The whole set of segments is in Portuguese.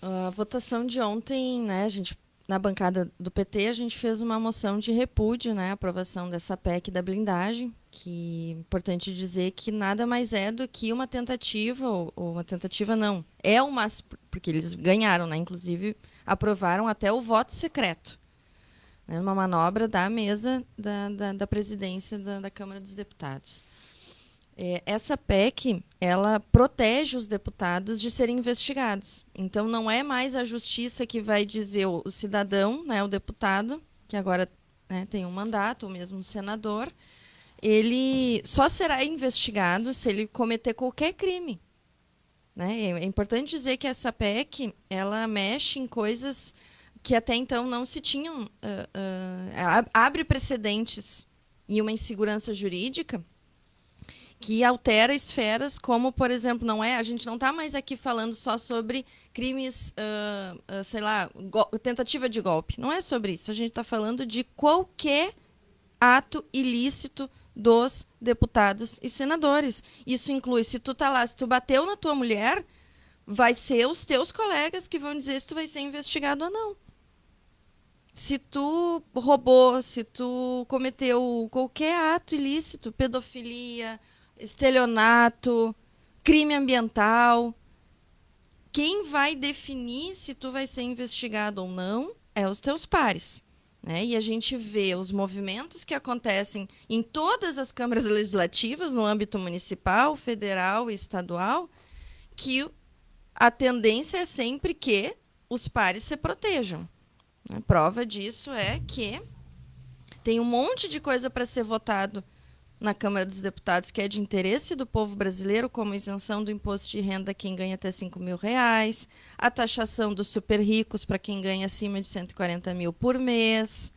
A votação de ontem, né, na bancada do PT, a gente fez uma moção de repúdio, né, à aprovação dessa PEC da blindagem, que é importante dizer que nada mais é do que uma tentativa, ou uma tentativa não, porque eles ganharam, né, inclusive aprovaram até o voto secreto, né, uma manobra da mesa da presidência da Câmara dos Deputados. Essa PEC, ela protege os deputados de serem investigados. Então, não é mais a justiça que vai dizer o cidadão, né, o deputado, que agora, né, tem um mandato, ou mesmo o senador, ele só será investigado se ele cometer qualquer crime. Né? É importante dizer que essa PEC, ela mexe em coisas que até então não se tinham, abre precedentes e uma insegurança jurídica que altera esferas como, por exemplo, a gente não está mais aqui falando só sobre crimes, sei lá, tentativa de golpe. Não é sobre isso. A gente está falando de qualquer ato ilícito dos deputados e senadores. Isso inclui, se tu tá lá, se tu bateu na tua mulher, vai ser os teus colegas que vão dizer se tu vai ser investigado ou não. Se tu roubou, se tu cometeu qualquer ato ilícito, pedofilia, estelionato, crime ambiental, quem vai definir se tu vai ser investigado ou não é os teus pares. Né? E a gente vê os movimentos que acontecem em todas as câmaras legislativas, no âmbito municipal, federal e estadual, que a tendência é sempre que os pares se protejam. A prova disso é que tem um monte de coisa para ser votado na Câmara dos Deputados que é de interesse do povo brasileiro, como isenção do imposto de renda a quem ganha até R$ 5.000, a taxação dos super ricos para quem ganha acima de 140 mil por mês,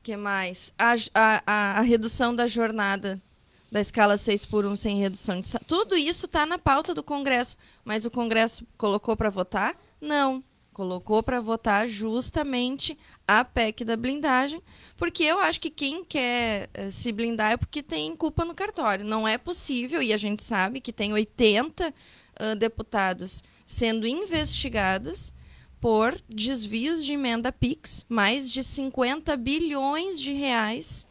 que mais? A redução da jornada da escala 6x1 sem redução de salário. Tudo isso está na pauta do Congresso, mas o Congresso colocou para votar? Não. Colocou para votar justamente a PEC da blindagem, porque eu acho que quem quer se blindar é porque tem culpa no cartório. Não é possível, e a gente sabe que tem 80 deputados sendo investigados por desvios de emenda PIX, mais de 50 bilhões de reais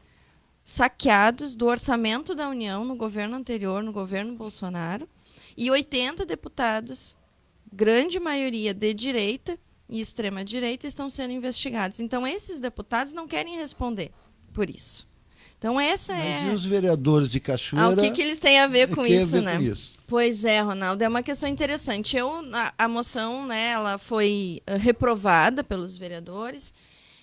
saqueados do orçamento da União no governo anterior, no governo Bolsonaro, e 80 deputados, grande maioria de direita e extrema-direita, estão sendo investigados. Então, esses deputados não querem responder por isso. Então, essa Mas e é... os vereadores de O Cachoeira? que eles têm a ver com isso, Com né? isso? Pois é, Ronaldo, é uma questão interessante. A moção, né, ela foi reprovada pelos vereadores.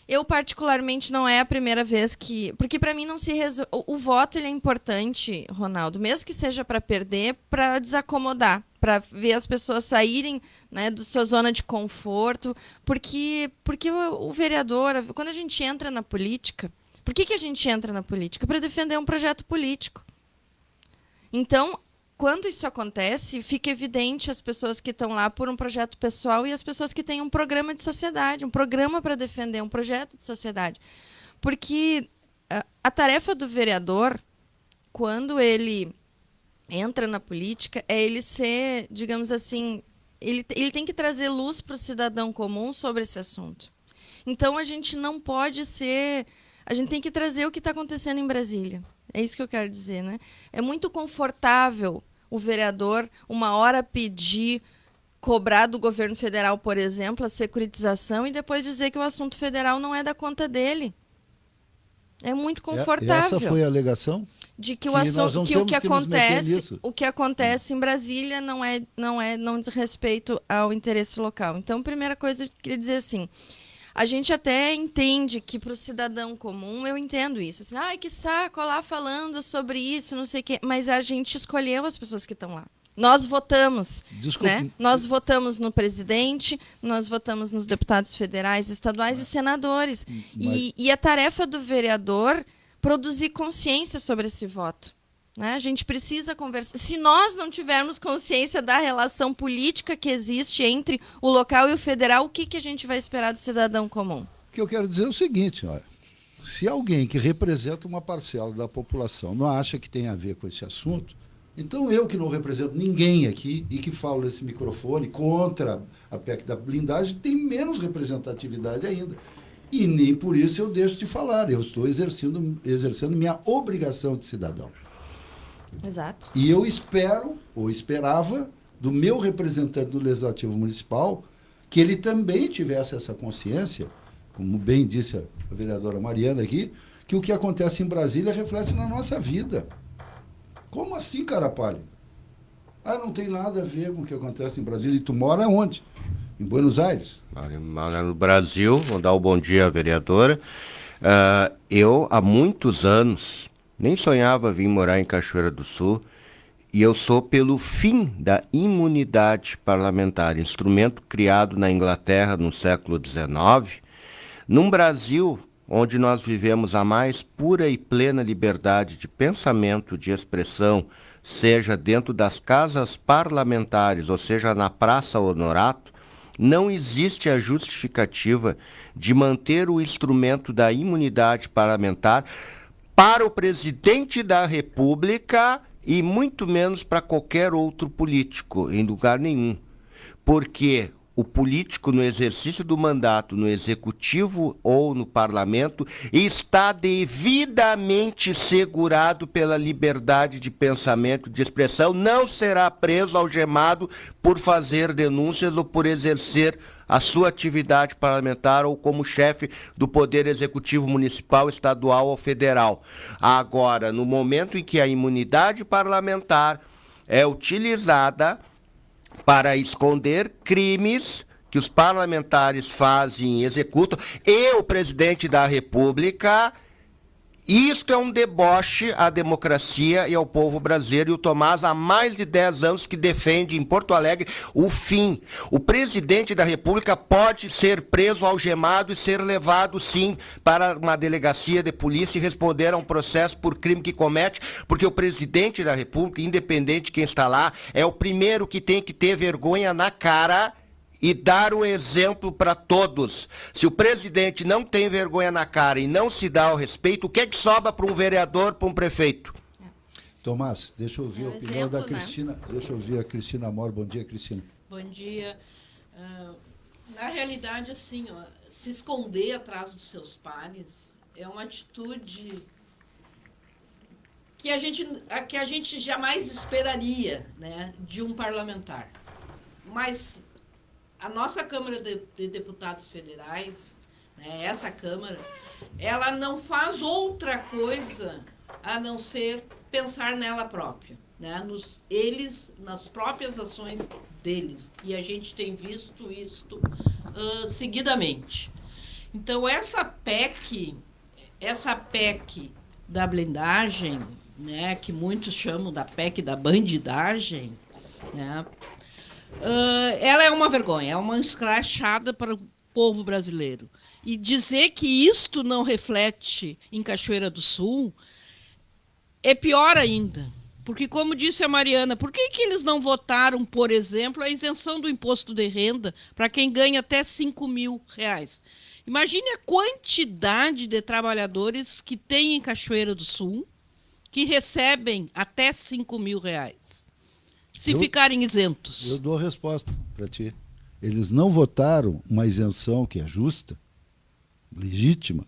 Eu, particularmente, não é a primeira vez que... Porque, para mim, não se resolve... O voto ele é importante, Ronaldo, mesmo que seja para perder, para desacomodar, para ver as pessoas saírem, né, da sua zona de conforto. Porque o vereador, quando a gente entra na política... Por que a gente entra na política? Para defender um projeto político. Então, quando isso acontece, fica evidente as pessoas que estão lá por um projeto pessoal e as pessoas que têm um programa de sociedade, um programa para defender um projeto de sociedade. Porque a tarefa do vereador, quando ele entra na política, é ele ser, digamos assim, ele tem que trazer luz para o cidadão comum sobre esse assunto. Então, a gente não pode ser... A gente tem que trazer o que está acontecendo em Brasília. É isso que eu quero dizer, né? É muito confortável o vereador, uma hora pedir, cobrar do governo federal, por exemplo, a securitização e depois dizer que o assunto federal não é da conta dele. É muito Essa confortável foi a alegação? de que Que nós não temos que nos meter nisso. o que acontece em Brasília não diz respeito ao interesse local. Então, primeira coisa, eu queria dizer assim, a gente até entende que para o cidadão comum, eu entendo isso. Assim, ai, que saco lá falando sobre isso, não sei o quê. Mas a gente escolheu as pessoas que estão lá. Nós votamos, Desculpe. né? Nós votamos no presidente, nós votamos nos deputados federais, estaduais e senadores. E a tarefa do vereador produzir consciência sobre esse voto. Né? A gente precisa conversar. Se nós não tivermos consciência da relação política que existe entre o local e o federal, o que a gente vai esperar do cidadão comum? O que eu quero dizer é o seguinte, olha, se alguém que representa uma parcela da população não acha que tem a ver com esse assunto, Então, eu que não represento ninguém aqui e que falo nesse microfone contra a PEC da blindagem, tem menos representatividade ainda. E nem por isso eu deixo de falar. Eu estou exercendo minha obrigação de cidadão. Exato. E eu espero, ou esperava, do meu representante do Legislativo Municipal, que ele também tivesse essa consciência, como bem disse a vereadora Mariana aqui, que o que acontece em Brasília reflete na nossa vida. Como assim, cara pálida? Não tem nada a ver com o que acontece em Brasília. E tu mora onde? Em Buenos Aires? Mora no Brasil. Vou dar o bom dia à vereadora. Eu, há muitos anos, nem sonhava vir morar em Cachoeira do Sul, e eu sou pelo fim da imunidade parlamentar, instrumento criado na Inglaterra no século XIX, num Brasil onde nós vivemos a mais pura e plena liberdade de pensamento, de expressão, seja dentro das casas parlamentares, ou seja, na Praça Honorato, não existe a justificativa de manter o instrumento da imunidade parlamentar para o presidente da República e muito menos para qualquer outro político, em lugar nenhum. Porque o político, no exercício do mandato, no executivo ou no parlamento, está devidamente segurado pela liberdade de pensamento, de expressão, não será preso, algemado por fazer denúncias ou por exercer a sua atividade parlamentar ou como chefe do Poder Executivo Municipal, Estadual ou Federal. Agora, no momento em que a imunidade parlamentar é utilizada para esconder crimes que os parlamentares fazem e executam, e o presidente da República, isto é um deboche à democracia e ao povo brasileiro, e o Tomás há mais de 10 anos que defende em Porto Alegre o fim. O presidente da República pode ser preso, algemado e ser levado, sim, para uma delegacia de polícia e responder a um processo por crime que comete, porque o presidente da República, independente de quem está lá, é o primeiro que tem que ter vergonha na cara e dar o exemplo para todos. Se o presidente não tem vergonha na cara e não se dá ao respeito, o que é que sobra para um vereador, para um prefeito? Tomás, deixa eu ouvir a opinião da Cristina. Né? Deixa eu ouvir a Cristina Amor. Bom dia, Cristina. Bom dia. Na realidade, assim, se esconder atrás dos seus pares é uma atitude que a gente jamais esperaria, né, de um parlamentar. Mas a nossa Câmara de Deputados Federais, né, essa Câmara, ela não faz outra coisa a não ser pensar nela própria, né, nas próprias ações deles. E a gente tem visto isso seguidamente. Então, essa PEC da blindagem, né, que muitos chamam da PEC da bandidagem, né, ela é uma vergonha, é uma escrachada para o povo brasileiro. E dizer que isto não reflete em Cachoeira do Sul é pior ainda. Porque, como disse a Mariana, por que eles não votaram, por exemplo, a isenção do imposto de renda para quem ganha até R$5.000? Imagine a quantidade de trabalhadores que tem em Cachoeira do Sul que recebem até R$5.000. Se ficarem isentos. Eu dou a resposta para ti. Eles não votaram uma isenção que é justa, legítima,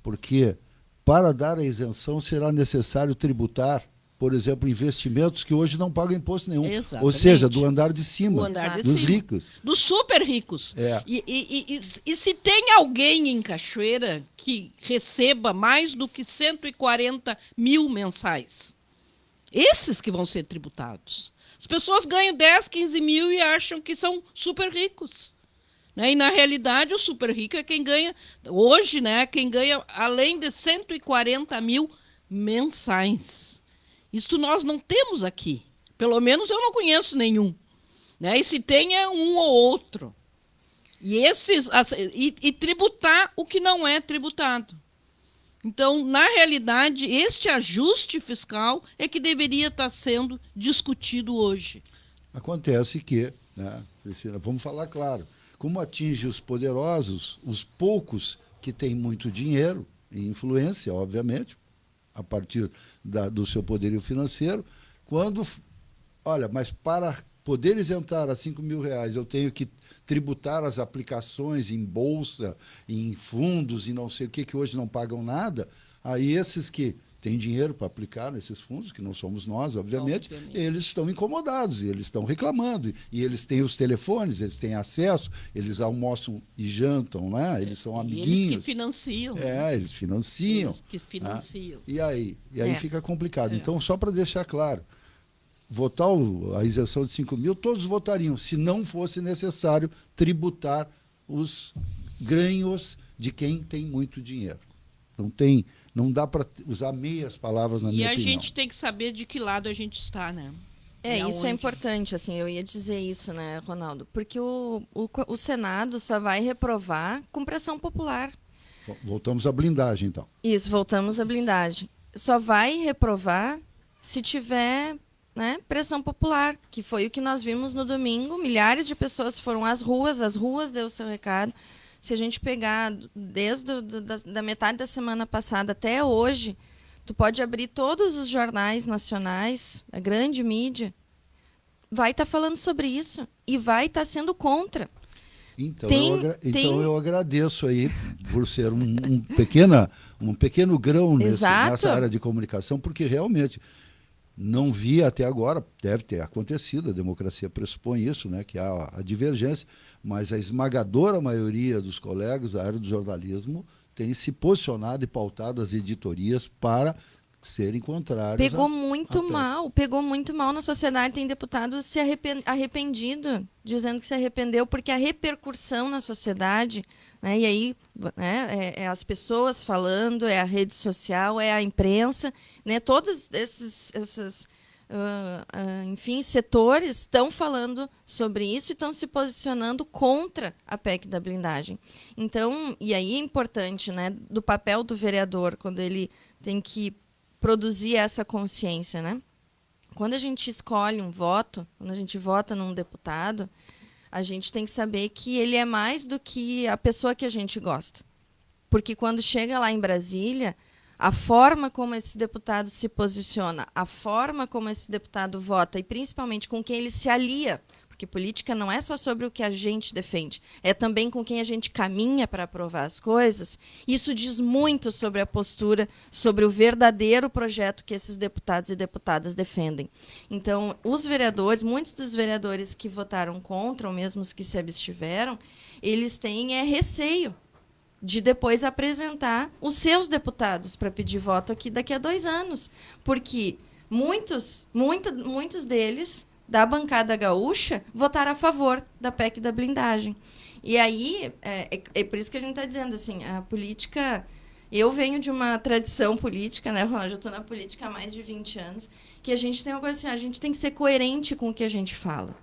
porque para dar a isenção será necessário tributar, por exemplo, investimentos que hoje não pagam imposto nenhum. Exatamente. Ou seja, do andar de cima, dos ricos. Dos super ricos. É. E se tem alguém em Cachoeira que receba mais do que 140 mil mensais? Esses que vão ser tributados. As pessoas ganham 10, 15 mil e acham que são super ricos. Né? E, na realidade, o super rico é quem ganha, hoje, né, quem ganha além de 140 mil mensais. Isso nós não temos aqui. Pelo menos eu não conheço nenhum. Né? E se tem, é um ou outro. E tributar o que não é tributado. Então, na realidade, este ajuste fiscal é que deveria estar sendo discutido hoje. Acontece que, né, Cristina, vamos falar claro, como atinge os poderosos, os poucos que têm muito dinheiro e influência, obviamente, a partir do seu poderio financeiro, Olha, mas para poder isentar a R$ 5.000, eu tenho que tributar as aplicações em bolsa, em fundos e não sei o que hoje não pagam nada. Aí esses que têm dinheiro para aplicar nesses fundos, que não somos nós, obviamente, eles estão incomodados, e eles estão reclamando, e eles têm os telefones, eles têm acesso, eles almoçam e jantam, né? Eles são amiguinhos. Eles que financiam. Eles financiam. Eles que financiam. E aí fica complicado. Então, só para deixar claro, votar a isenção de 5.000, todos votariam, se não fosse necessário tributar os ganhos de quem tem muito dinheiro. Não dá para usar meias palavras na minha opinião. E a gente tem que saber de que lado a gente está, né? Isso é importante, assim, eu ia dizer isso, né, Ronaldo? Porque o Senado só vai reprovar com pressão popular. Voltamos à blindagem, então. Isso, voltamos à blindagem. Só vai reprovar se tiver, né, pressão popular, que foi o que nós vimos no domingo. Milhares de pessoas foram às ruas deu o seu recado. Se a gente pegar desde da metade da semana passada até hoje, tu pode abrir todos os jornais nacionais, a grande mídia, vai estar falando sobre isso e vai estar sendo contra. Então, eu agradeço aí por ser um pequeno grão nessa área de comunicação, porque realmente não vi até agora, deve ter acontecido, a democracia pressupõe isso, né, que há a divergência, mas a esmagadora maioria dos colegas da área do jornalismo tem se posicionado e pautado as editorias para serem contrários. Pegou muito mal na sociedade. Tem deputado se arrependido, dizendo que se arrependeu, porque a repercussão na sociedade, né, e aí, né, é as pessoas falando, é a rede social, é a imprensa, né, todos esses enfim, setores estão falando sobre isso e estão se posicionando contra a PEC da blindagem. Então, e aí é importante, né, do papel do vereador, quando ele tem que produzir essa consciência, né? Quando a gente escolhe um voto, quando a gente vota num deputado, a gente tem que saber que ele é mais do que a pessoa que a gente gosta. Porque quando chega lá em Brasília, a forma como esse deputado se posiciona, a forma como esse deputado vota e principalmente com quem ele se alia, porque política não é só sobre o que a gente defende, é também com quem a gente caminha para aprovar as coisas. Isso diz muito sobre a postura, sobre o verdadeiro projeto que esses deputados e deputadas defendem. Então, os vereadores, muitos dos vereadores que votaram contra, ou mesmo os que se abstiveram, eles têm receio de depois apresentar os seus deputados para pedir voto aqui daqui a 2 anos. Porque muitos deles, da bancada gaúcha, votaram a favor da PEC da blindagem. E aí, é por isso que a gente está dizendo, assim, a política... Eu venho de uma tradição política, né, Ronaldo? Eu estou na política há mais de 20 anos, que a gente tem uma coisa assim, a gente tem que ser coerente com o que a gente fala.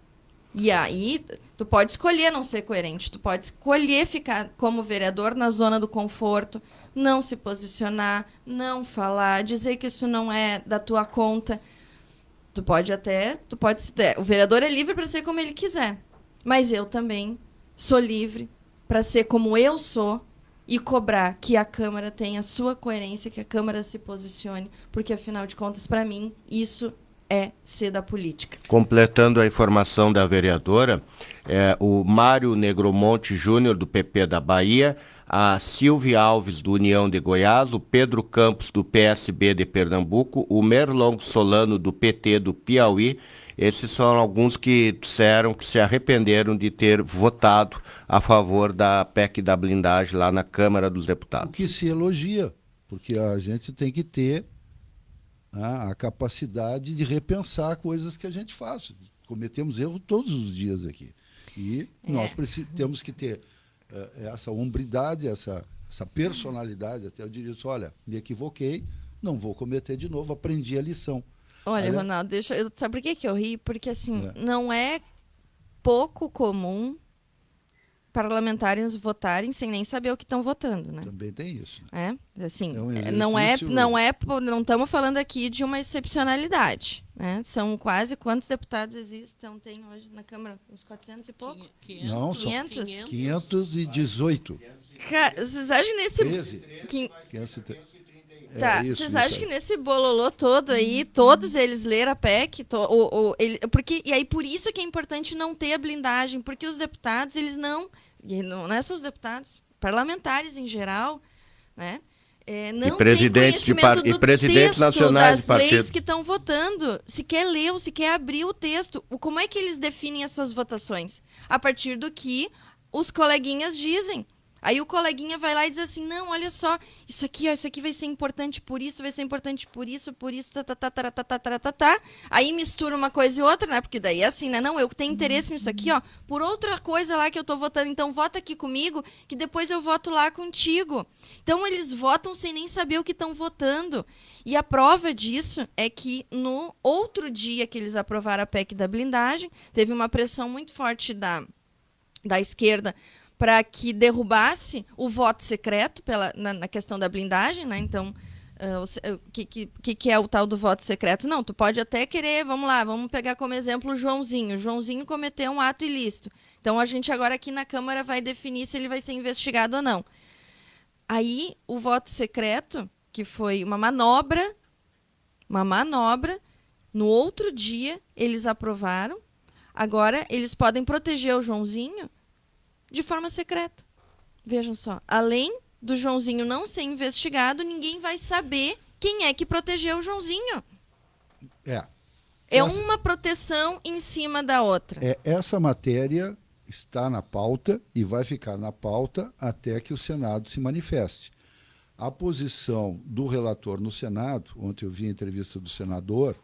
E aí, tu pode escolher não ser coerente, tu pode escolher ficar como vereador na zona do conforto, não se posicionar, não falar, dizer que isso não é da tua conta. O vereador é livre para ser como ele quiser, mas eu também sou livre para ser como eu sou e cobrar que a Câmara tenha sua coerência, que a Câmara se posicione, porque, afinal de contas, para mim, isso é ser da política. Completando a informação da vereadora, o Mário Negromonte Júnior, do PP da Bahia, a Silvia Alves, do União de Goiás, o Pedro Campos, do PSB de Pernambuco, o Merlong Solano, do PT do Piauí. Esses são alguns que disseram que se arrependeram de ter votado a favor da PEC da blindagem lá na Câmara dos Deputados. O que se elogia, porque a gente tem que ter a capacidade de repensar coisas que a gente faz. Cometemos erro todos os dias aqui. E nós temos que ter essa hombridade, essa personalidade. Até eu diria isso, olha, me equivoquei, não vou cometer de novo, aprendi a lição. Olha, Ronaldo, sabe por que eu ri? Porque, assim, não é pouco comum parlamentares votarem sem nem saber o que estão votando, né? Também tem isso. Assim, não estamos falando aqui de uma excepcionalidade, né? São quase quantos deputados tem hoje na Câmara? Uns 400 e pouco? 500. Não, são 518. Cara, vocês acham nesse... 530. Tá, isso, vocês isso acham aí. que nesse bololô todo aí, todos eles leram a PEC? Porque, e aí por isso que é importante não ter a blindagem, porque os deputados, eles não, e não é só os deputados, parlamentares em geral, né? Não tem presidentes de conhecimento e do presidentes texto nacionais de das leis partido. que estão votando. Se quer ler ou se quer abrir o texto. Como é que eles definem as suas votações? A partir do que os coleguinhas dizem. Aí o coleguinha vai lá e diz assim, não, olha só, isso aqui, ó, isso aqui vai ser importante por isso, vai ser importante por isso, tá. Aí mistura uma coisa e outra, né? Porque daí é assim, né? Não, eu tenho interesse nisso aqui, ó, por outra coisa lá que eu tô votando, então vota aqui comigo, que depois eu voto lá contigo. Então eles votam sem nem saber o que estão votando. E a prova disso é que no outro dia que eles aprovaram a PEC da blindagem, teve uma pressão muito forte da esquerda para que derrubasse o voto secreto na questão da blindagem, né? Então, o que é o tal do voto secreto? Não, tu pode até querer, vamos lá, vamos pegar como exemplo o Joãozinho. O Joãozinho cometeu um ato ilícito. Então, a gente agora aqui na Câmara vai definir se ele vai ser investigado ou não. Aí, o voto secreto, que foi uma manobra, no outro dia, eles aprovaram. Agora, eles podem proteger o Joãozinho de forma secreta. Vejam só. Além do Joãozinho não ser investigado, ninguém vai saber quem é que protegeu o Joãozinho. É uma proteção em cima da outra. Essa matéria está na pauta e vai ficar na pauta até que o Senado se manifeste. A posição do relator no Senado, ontem eu vi a entrevista do senador,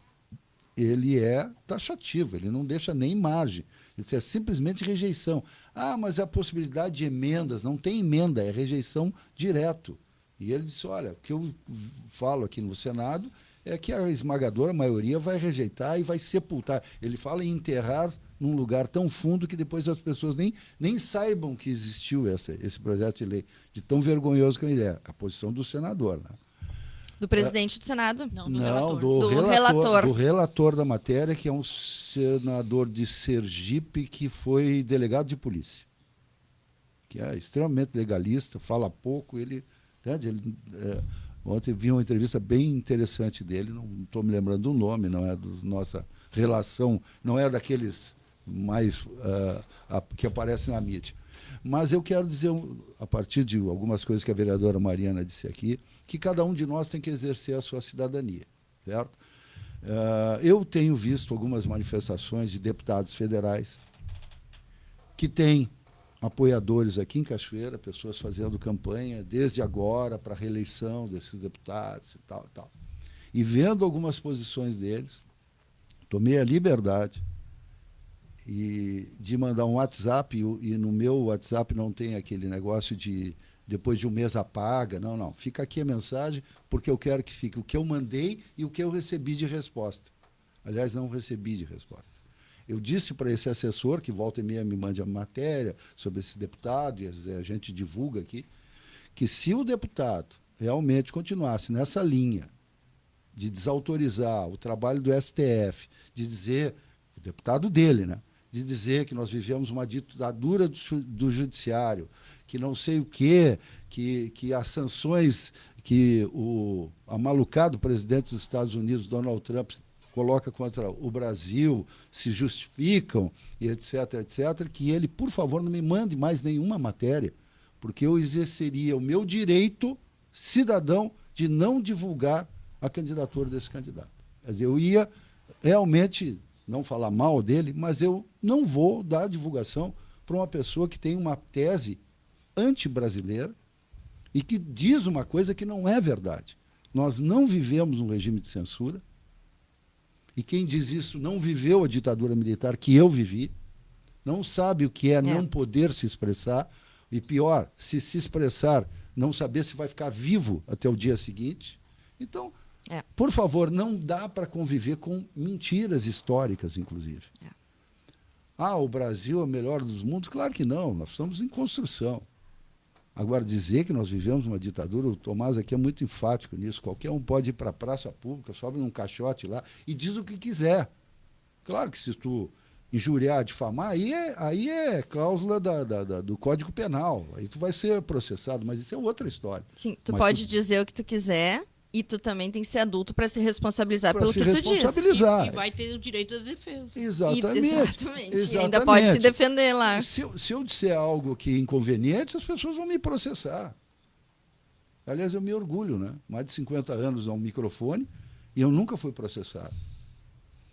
ele é taxativo, ele não deixa nem margem. Isso é simplesmente rejeição. Ah, mas a possibilidade de emendas, não tem emenda, é rejeição direto. E ele disse, olha, o que eu falo aqui no Senado é que a esmagadora maioria vai rejeitar e vai sepultar. Ele fala em enterrar num lugar tão fundo que depois as pessoas nem saibam que existiu esse projeto de lei, de tão vergonhoso que ele é. A posição do senador, né? Do presidente do Senado? Não, do relator. Do relator da matéria, que é um senador de Sergipe que foi delegado de polícia. Que é extremamente legalista, fala pouco. Ontem vi uma entrevista bem interessante dele, não estou me lembrando do nome, não é da nossa relação, não é daqueles mais que aparecem na mídia. Mas eu quero dizer, a partir de algumas coisas que a vereadora Mariana disse aqui, que cada um de nós tem que exercer a sua cidadania, certo? Eu tenho visto algumas manifestações de deputados federais que têm apoiadores aqui em Cachoeira, pessoas fazendo campanha desde agora para a reeleição desses deputados e tal, e tal. E vendo algumas posições deles, tomei a liberdade de mandar um WhatsApp, e no meu WhatsApp não tem aquele negócio de depois de um mês apaga, não. Fica aqui a mensagem, porque eu quero que fique o que eu mandei e o que eu recebi de resposta. Aliás, não recebi de resposta. Eu disse para esse assessor, que volta e meia me mande a matéria sobre esse deputado, e a gente divulga aqui, que se o deputado realmente continuasse nessa linha de desautorizar o trabalho do STF, de dizer, o deputado dele, né? De dizer que nós vivemos uma ditadura do judiciário, que não sei o quê, que as sanções que o amalucado presidente dos Estados Unidos, Donald Trump, coloca contra o Brasil, se justificam, e etc., que ele, por favor, não me mande mais nenhuma matéria, porque eu exerceria o meu direito cidadão de não divulgar a candidatura desse candidato. Quer dizer, eu ia realmente não falar mal dele, mas eu não vou dar divulgação para uma pessoa que tem uma tese anti-brasileira e que diz uma coisa que não é verdade. Nós não vivemos um regime de censura, e quem diz isso não viveu a ditadura militar que eu vivi, não sabe o que é não poder se expressar, e pior, se expressar, não saber se vai ficar vivo até o dia seguinte. Então, por favor, não dá para conviver com mentiras históricas, inclusive. O Brasil é o melhor dos mundos? Claro que não, nós estamos em construção. Agora, dizer que nós vivemos uma ditadura, o Tomás aqui é muito enfático nisso, qualquer um pode ir para a praça pública, sobe num caixote lá e diz o que quiser. Claro que se tu injuriar, difamar, aí é cláusula do Código Penal, aí tu vai ser processado, mas isso é outra história. Sim, tu mas pode dizer o que tu quiser E tu também tem que ser adulto para se responsabilizar Pra pelo se que tu disse. responsabilizar. E vai ter o direito à defesa. Exatamente. E ainda pode se defender lá. Se eu disser algo que é inconveniente, as pessoas vão me processar. Aliás, eu me orgulho, né? Mais de 50 anos ao microfone e eu nunca fui processado.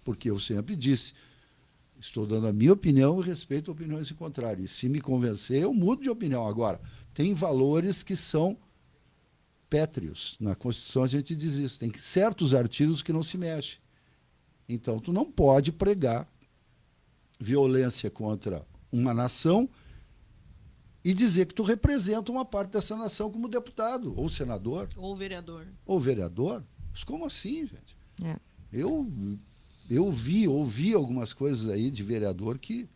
Porque eu sempre disse, estou dando a minha opinião e respeito opiniões contrárias. E se me convencer, eu mudo de opinião. Agora, tem valores que são pétreos. Na Constituição a gente diz isso. Tem certos artigos que não se mexem. Então, tu não pode pregar violência contra uma nação e dizer que tu representa uma parte dessa nação como deputado, ou senador. Ou vereador. Ou vereador. Mas como assim, gente? É. Eu ouvi algumas coisas aí de vereador que,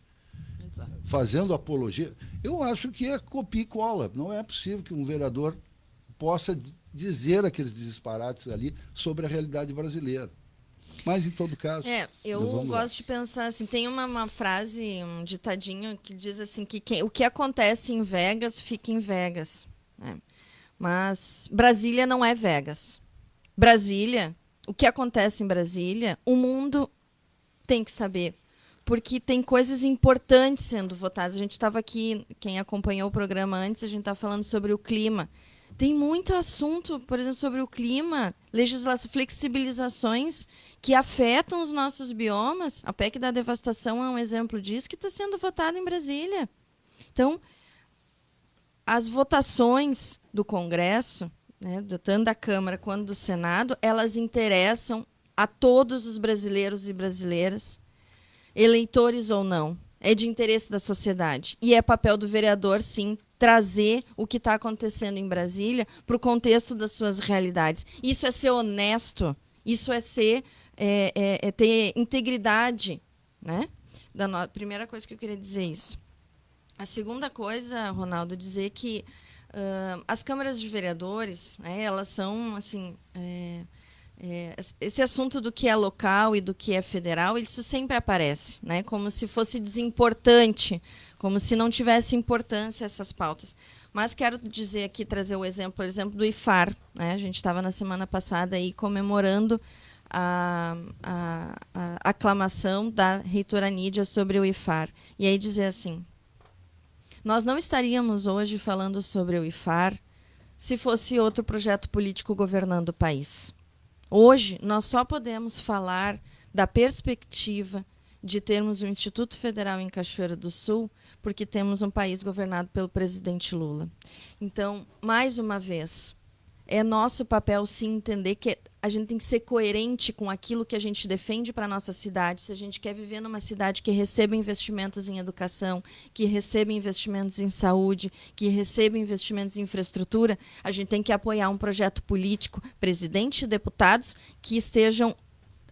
Exato. fazendo apologia, eu acho que é copia e cola. Não é possível que um vereador possa dizer aqueles disparates ali sobre a realidade brasileira. Mas, em todo caso... Eu gosto de pensar assim, tem uma frase, um ditadinho que diz assim, que o que acontece em Vegas, fica em Vegas. Né? Mas Brasília não é Vegas. Brasília, o que acontece em Brasília, o mundo tem que saber. Porque tem coisas importantes sendo votadas. A gente estava aqui, quem acompanhou o programa antes, a gente estava falando sobre o clima. Tem muito assunto, por exemplo, sobre o clima, legislação, flexibilizações que afetam os nossos biomas. A PEC da devastação é um exemplo disso, que está sendo votada em Brasília. Então, as votações do Congresso, né, tanto da Câmara quanto do Senado, elas interessam a todos os brasileiros e brasileiras, eleitores ou não. É de interesse da sociedade. E é papel do vereador, sim, trazer o que está acontecendo em Brasília para o contexto das suas realidades. Isso é ser honesto, isso é ser ter integridade, né? Primeira coisa que eu queria dizer isso. A segunda coisa, Ronaldo, dizer que as câmaras de vereadores, né, elas são assim, esse assunto do que é local e do que é federal, isso sempre aparece, né, como se fosse desimportante, como se não tivesse importância essas pautas. Mas quero dizer aqui, trazer o exemplo, por exemplo, do IFAR. Né? A gente estava na semana passada aí comemorando a aclamação da reitora Nídia sobre o IFAR. E aí dizer assim, nós não estaríamos hoje falando sobre o IFAR se fosse outro projeto político governando o país. Hoje, nós só podemos falar da perspectiva de termos um Instituto Federal em Cachoeira do Sul, porque temos um país governado pelo presidente Lula. Então, mais uma vez, é nosso papel, sim, entender que a gente tem que ser coerente com aquilo que a gente defende para a nossa cidade. Se a gente quer viver numa cidade que receba investimentos em educação, que receba investimentos em saúde, que receba investimentos em infraestrutura, a gente tem que apoiar um projeto político, presidente e deputados, que estejam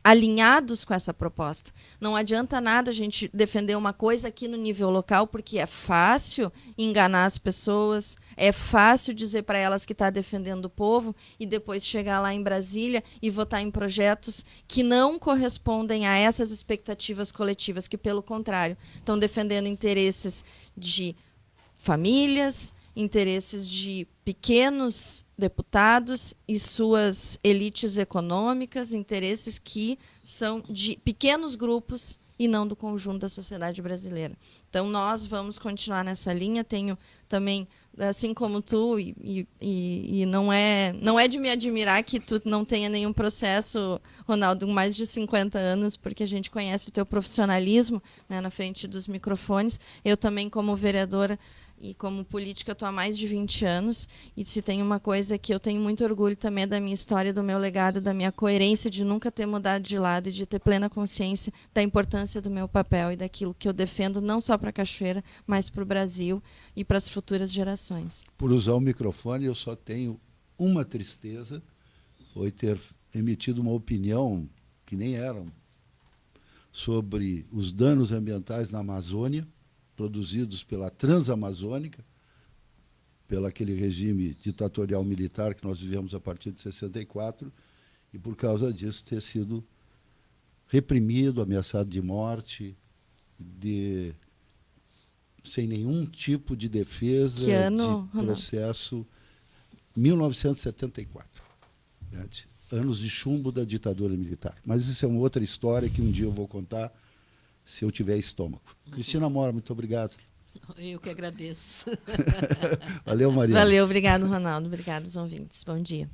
alinhados com essa proposta. Não adianta nada a gente defender uma coisa aqui no nível local, porque é fácil enganar as pessoas, é fácil dizer para elas que está defendendo o povo e depois chegar lá em Brasília e votar em projetos que não correspondem a essas expectativas coletivas, que, pelo contrário, estão defendendo interesses de famílias, interesses de pequenos deputados e suas elites econômicas, interesses que são de pequenos grupos e não do conjunto da sociedade brasileira. Então, nós vamos continuar nessa linha. Tenho também, assim como tu, e não é de me admirar que tu não tenha nenhum processo, Ronaldo, com mais de 50 anos, porque a gente conhece o teu profissionalismo, né, na frente dos microfones. Eu também, como vereadora, e como política, eu estou há mais de 20 anos, e se tem uma coisa que eu tenho muito orgulho também é da minha história, do meu legado, da minha coerência, de nunca ter mudado de lado e de ter plena consciência da importância do meu papel e daquilo que eu defendo, não só para Cachoeira, mas para o Brasil e para as futuras gerações. Por usar o microfone, eu só tenho uma tristeza, foi ter emitido uma opinião que nem era sobre os danos ambientais na Amazônia, produzidos pela Transamazônica, pelo aquele regime ditatorial militar que nós vivemos a partir de 64, e por causa disso ter sido reprimido, ameaçado de morte, sem nenhum tipo de defesa, que ano, de processo, 1974. Brilhante. Anos de chumbo da ditadura militar. Mas isso é uma outra história que um dia eu vou contar, se eu tiver estômago. Cristina Mora, muito obrigado. Eu que agradeço. Valeu, Mariana. Valeu, obrigado, Ronaldo. Obrigado aos ouvintes. Bom dia.